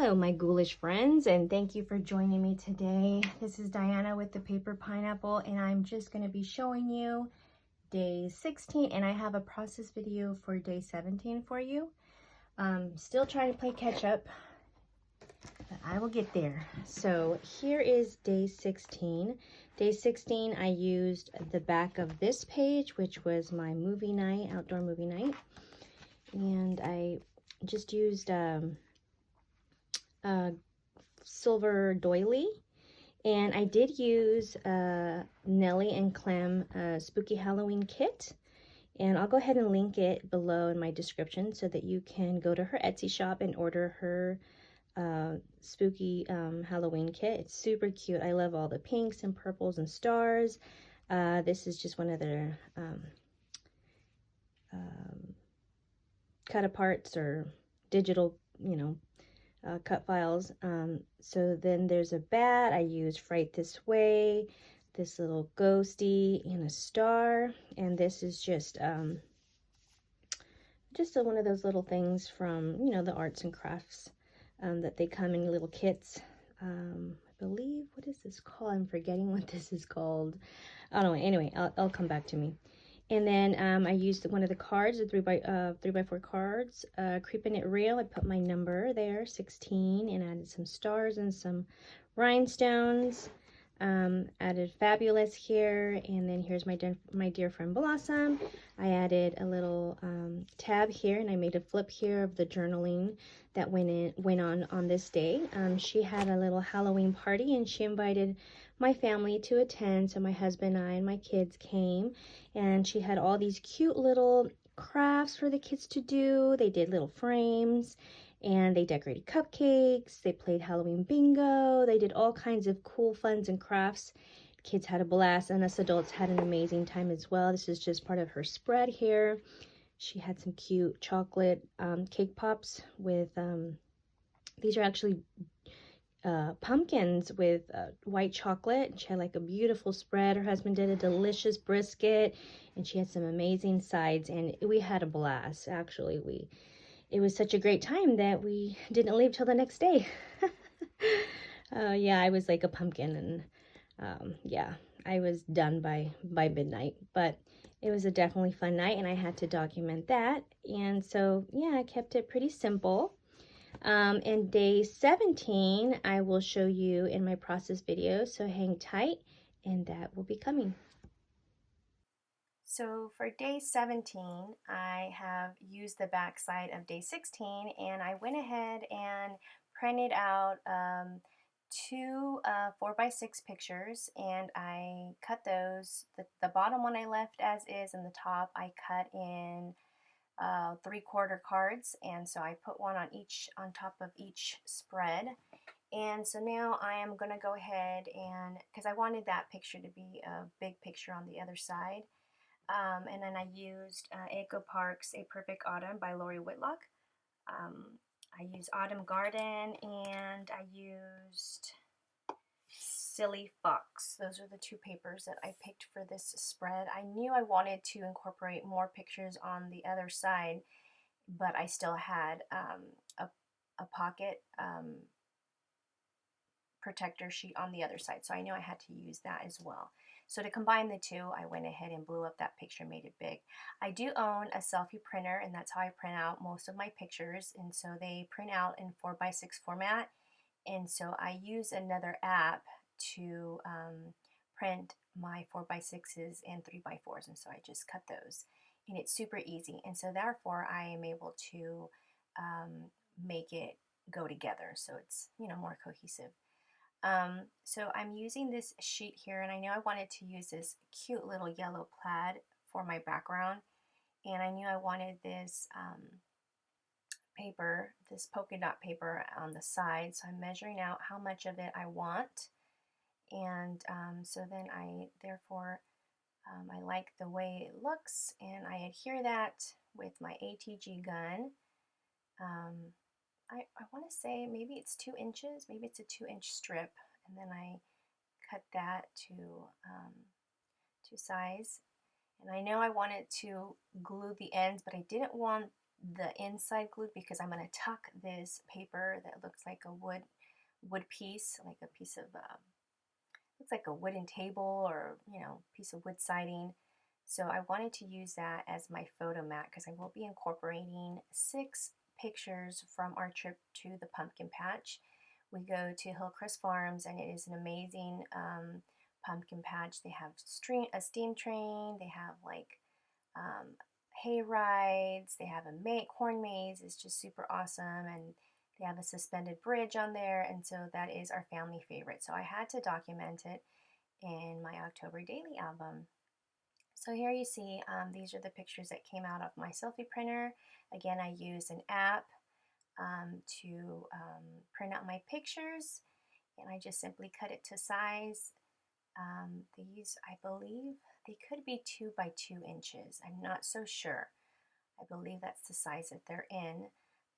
Hello, my ghoulish friends, and thank you for joining me today. This is Diana with the Paper Pineapple, and I'm just going to be showing you day 16, and I have a process video for day 17 for you. Still trying to play catch up, but I will get there. So here is day 16. Day 16, I used the back of this page, which was my movie night, outdoor movie night, and I just used silver doily, and I did use Nelly and Clem spooky Halloween kit, and I'll go ahead and link it below in my description so that you can go to her Etsy shop and order her spooky Halloween kit. It's super cute. I love all the pinks and purples and stars. This is just one of their cut aparts or digital, cut files. So then there's a bat. I used Right This Way, this little ghosty, and a star. And this is just one of those little things from, the arts and crafts that they come in little kits. I believe, what is this called? I'm forgetting what this is called. I don't know. Anyway, I'll come back to me. And then I used one of the cards, the 3x4 cards, Creeping It Real. I put my number there, 16, and added some stars and some rhinestones. Added Fabulous here, and then here's my dear friend Blossom. I added a little tab here, and I made a flip here of the journaling that went on this day. She had a little Halloween party, and she invited my family to attend. So my husband and I and my kids came, and she had all these cute little crafts for the kids to do. They did little frames, and they decorated cupcakes. They played Halloween bingo. They did all kinds of cool funs and crafts. Kids had a blast, and us adults had an amazing time as well. This is just part of her spread here. She had some cute chocolate cake pops with, these are actually pumpkins with white chocolate. She had like a beautiful spread. Her husband did a delicious brisket, and she had some amazing sides, and we had a blast. Actually, it was such a great time that we didn't leave till the next day. Yeah, I was like a pumpkin, and yeah, I was done by midnight, but it was a definitely fun night, and I had to document that. And so yeah, I kept it pretty simple. In day 17, I will show you in my process video, so hang tight, and that will be coming. So for day 17, I have used the back side of day 16, and I went ahead and printed out two 4x6 pictures, and I cut those. The bottom one I left as is, and the top I cut in 3/4 cards, and so I put one on top of each spread. And so now I am going to go ahead, and because I wanted that picture to be a big picture on the other side. And then I used Echo Park's A Perfect Autumn by Lori Whitlock. I used Autumn Garden, and I used Silly Fox. Those are the two papers that I picked for this spread. I knew I wanted to incorporate more pictures on the other side, but I still had a pocket protector sheet on the other side, so I knew I had to use that as well. So to combine the two, I went ahead and blew up that picture, made it big. I do own a selfie printer, and that's how I print out most of my pictures, and so they print out in 4x6 format, and so I use another app to print my 4x6s and 3x4s, and so I just cut those, and it's super easy, and so therefore I am able to make it go together, so it's more cohesive. So I'm using this sheet here, and I knew I wanted to use this cute little yellow plaid for my background, and I knew I wanted this paper, this polka dot paper on the side, so I'm measuring out how much of it I want, and so then I like the way it looks, and I adhere that with my ATG gun. I want to say maybe it's 2 inches, maybe it's a 2-inch strip, and then I cut that to size. And I know I wanted to glue the ends, but I didn't want the inside glued because I'm going to tuck this paper that looks like a wood piece, like a piece of looks like a wooden table or, you know, piece of wood siding. So I wanted to use that as my photo mat because I will be incorporating 6 pictures from our trip to the pumpkin patch. We go to Hillcrest Farms and it is an amazing pumpkin patch. They have a steam train, they have like um, hay rides, they have a corn maze. It's just super awesome, and they have a suspended bridge on there, and so that is our family favorite. So I had to document it in my October daily album. So here you see, these are the pictures that came out of my selfie printer. Again, I used an app to print out my pictures, and I just simply cut it to size. These, I believe, they could be 2 by 2 inches. I'm not so sure. I believe that's the size that they're in.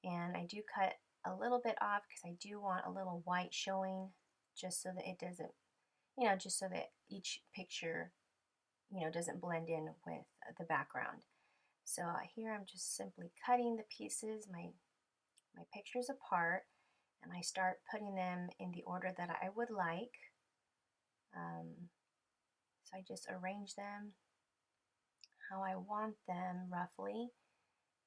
And I do cut a little bit off because I do want a little white showing just so that it doesn't, you know, just so that each picture, you know, doesn't blend in with the background. So here I'm just simply cutting the pieces, my pictures apart, and I start putting them in the order that I would like. So I just arrange them how I want them roughly.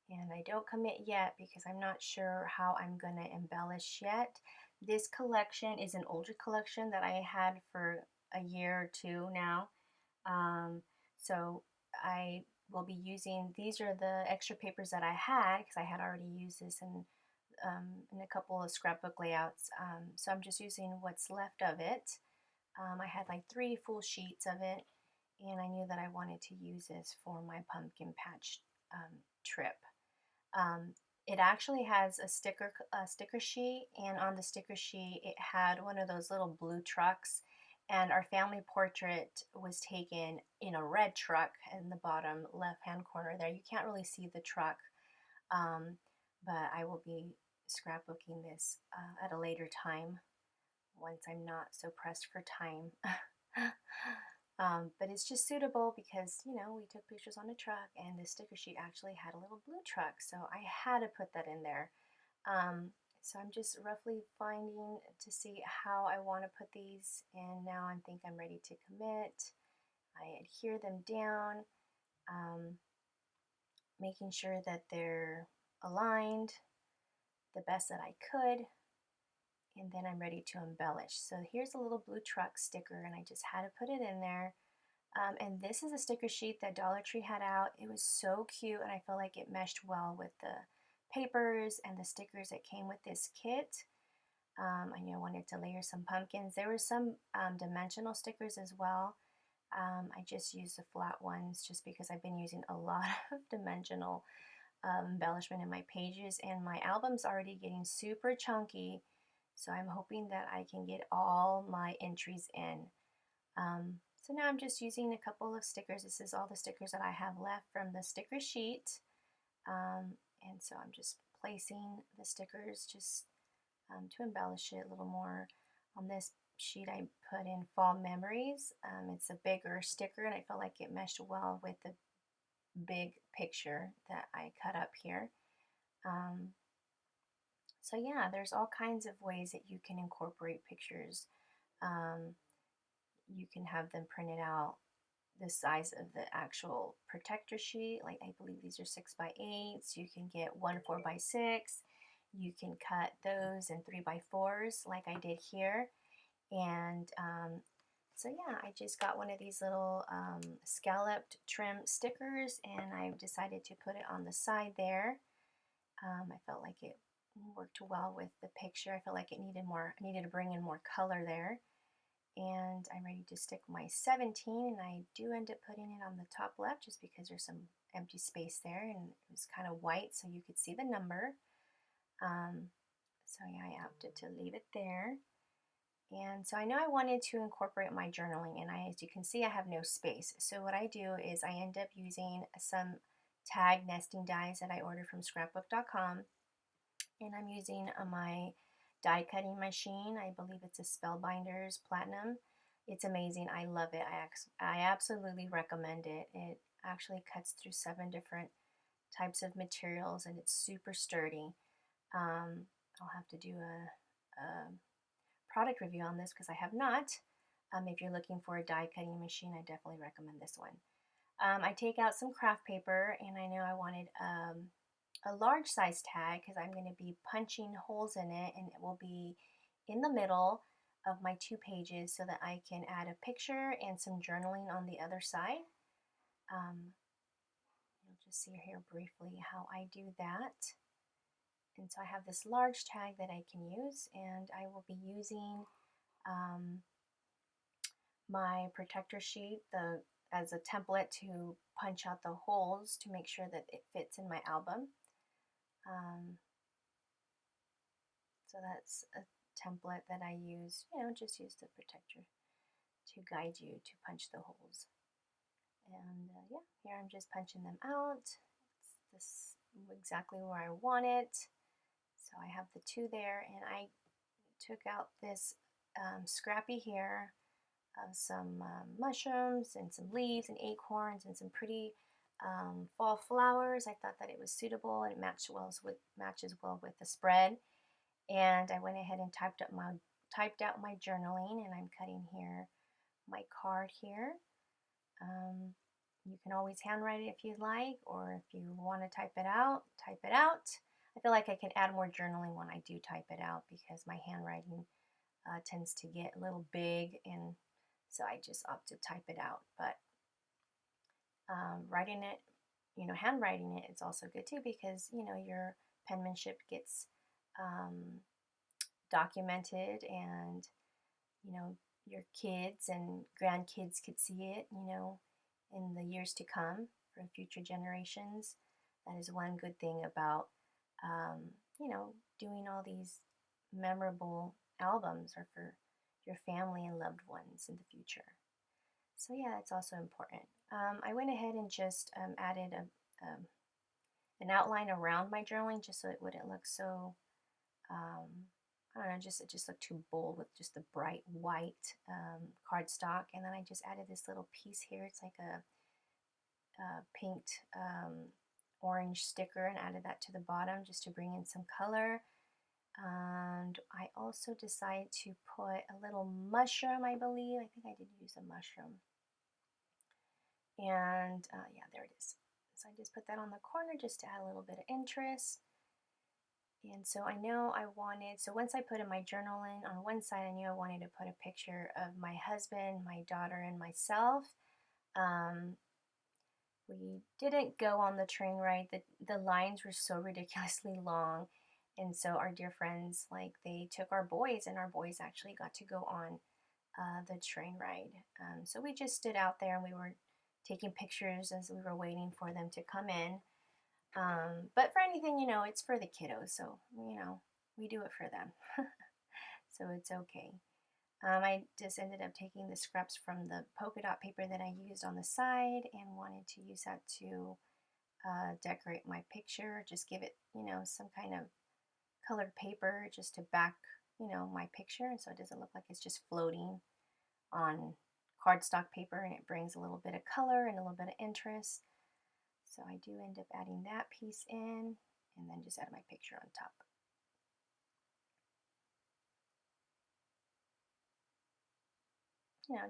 And I don't commit yet because I'm not sure how I'm going to embellish yet. This collection is an older collection that I had for a year or two now. So I will be using, these are the extra papers that I had because I had already used this in a couple of scrapbook layouts. So I'm just using what's left of it. I had like 3 full sheets of it, and I knew that I wanted to use this for my pumpkin patch trip. It actually has a sticker sheet, and on the sticker sheet it had one of those little blue trucks, and our family portrait was taken in a red truck in the bottom left hand corner there. You can't really see the truck, but I will be scrapbooking this at a later time once I'm not so pressed for time. But it's just suitable because, you know, we took pictures on a truck and the sticker sheet actually had a little blue truck, so I had to put that in there. So I'm just roughly finding to see how I want to put these, and now I think I'm ready to commit. I adhere them down, making sure that they're aligned the best that I could, and then I'm ready to embellish. So here's a little blue truck sticker, and I just had to put it in there. And this is a sticker sheet that Dollar Tree had out. It was so cute, and I felt like it meshed well with the papers and the stickers that came with this kit. I knew I wanted to layer some pumpkins. There were some dimensional stickers as well. I just used the flat ones just because I've been using a lot of dimensional embellishment in my pages, and my album's already getting super chunky, so I'm hoping that I can get all my entries in. So now I'm just using a couple of stickers. This is all the stickers that I have left from the sticker sheet. And so I'm just placing the stickers just to embellish it a little more. On this sheet I put in Fall Memories. It's a bigger sticker, and I felt like it meshed well with the big picture that I cut up here. So yeah, there's all kinds of ways that you can incorporate pictures. You can have them printed out the size of the actual protector sheet. Like, I believe these are 6 by 8s. You can get 1 4 by 6. You can cut those in 3 by 4s like I did here. And so yeah, I just got one of these little scalloped trim stickers, and I decided to put it on the side there. I felt like it worked well with the picture. I felt like it needed more, I needed to bring in more color there. And I'm ready to stick my 17, and I do end up putting it on the top left just because there's some empty space there, and it was kind of white so you could see the number. So yeah, I opted to leave it there. And so I know I wanted to incorporate my journaling, and as you can see, I have no space. So what I do is I end up using some tag nesting dies that I ordered from scrapbook.com, and I'm using my die cutting machine. I believe it's a Spellbinders Platinum. It's amazing. I love it. I absolutely recommend it. It actually cuts through 7 different types of materials, and it's super sturdy. I'll have to do a product review on this because I have not. If you're looking for a die cutting machine, I definitely recommend this one. I take out some craft paper, and I know I wanted a large size tag because I'm going to be punching holes in it, and it will be in the middle of my 2 pages so that I can add a picture and some journaling on the other side. You'll just see here briefly how I do that. And so I have this large tag that I can use, and I will be using my protector sheet as a template to punch out the holes to make sure that it fits in my album. So that's a template that I use, just use the protector to guide you to punch the holes. And yeah, here I'm just punching them out. It's this exactly where I want it. So I have the 2 there, and I took out this scrappy here of some mushrooms and some leaves and acorns and some pretty fall flowers. I thought that it was suitable and it matches well with the spread. And I went ahead and typed out my journaling, and I'm cutting here my card here. You can always handwrite it if you'd like, or if you want to type it out, type it out. I feel like I can add more journaling when I do type it out because my handwriting tends to get a little big, and so I just opt to type it out. But writing it, handwriting it, it's also good too because, your penmanship gets documented, and, your kids and grandkids could see it, in the years to come for future generations. That is one good thing about, doing all these memorable albums or for your family and loved ones in the future. So yeah, that's also important. I went ahead and just added an outline around my journaling just so it wouldn't look so, I don't know, it just looked too bold with just the bright white cardstock. And then I just added this little piece here. It's like a pinked orange sticker, and added that to the bottom just to bring in some color. And I also decided to put a little mushroom, I believe. I think I did use a mushroom. And yeah, there it is. So I just put that on the corner just to add a little bit of interest. And so I know so once I put in my journaling on one side, I knew I wanted to put a picture of my husband, my daughter, and myself. We didn't go on the train ride. The lines were so ridiculously long. And so our dear friends, they took our boys, and our boys actually got to go on the train ride. So we just stood out there, and we were taking pictures as we were waiting for them to come in. But for anything, it's for the kiddos, so, we do it for them. So it's okay. I just ended up taking the scraps from the polka dot paper that I used on the side and wanted to use that to decorate my picture, just give it, some kind of colored paper just to back, my picture, so it doesn't look like it's just floating on cardstock paper, and it brings a little bit of color and a little bit of interest. So I do end up adding that piece in, and then just add my picture on top.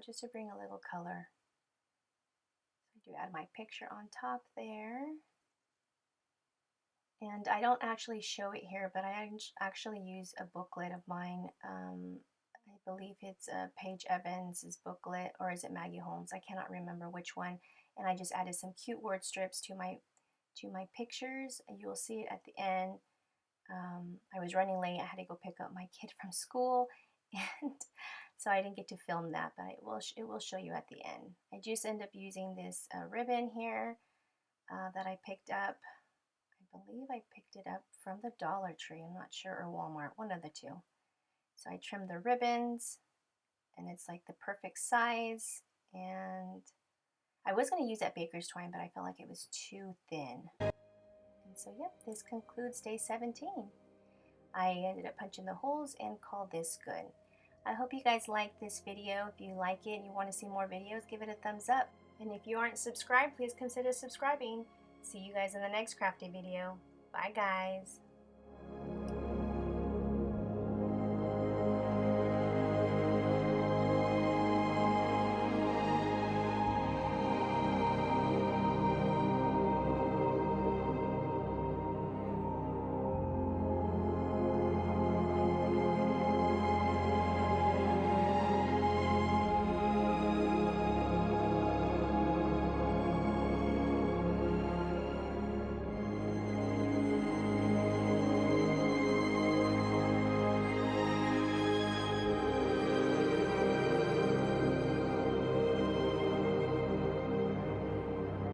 Just to bring a little color. So I do add my picture on top there. And I don't actually show it here, but I actually use a booklet of mine. I believe it's Paige Evans' booklet, or is it Maggie Holmes? I cannot remember which one. And I just added some cute word strips to my pictures. You will see it at the end. I was running late. I had to go pick up my kid from school, and so I didn't get to film that, but it will show you at the end. I just end up using this ribbon here that I picked up. I believe I picked it up from the Dollar Tree. I'm not sure, or Walmart, one of the two. So I trimmed the ribbons, and it's like the perfect size. And I was going to use that baker's twine, but I felt like it was too thin. And so, yep, this concludes day 17. I ended up punching the holes and called this good. I hope you guys liked this video. If you like it and you want to see more videos, give it a thumbs up. And if you aren't subscribed, please consider subscribing. See you guys in the next crafty video. Bye, guys.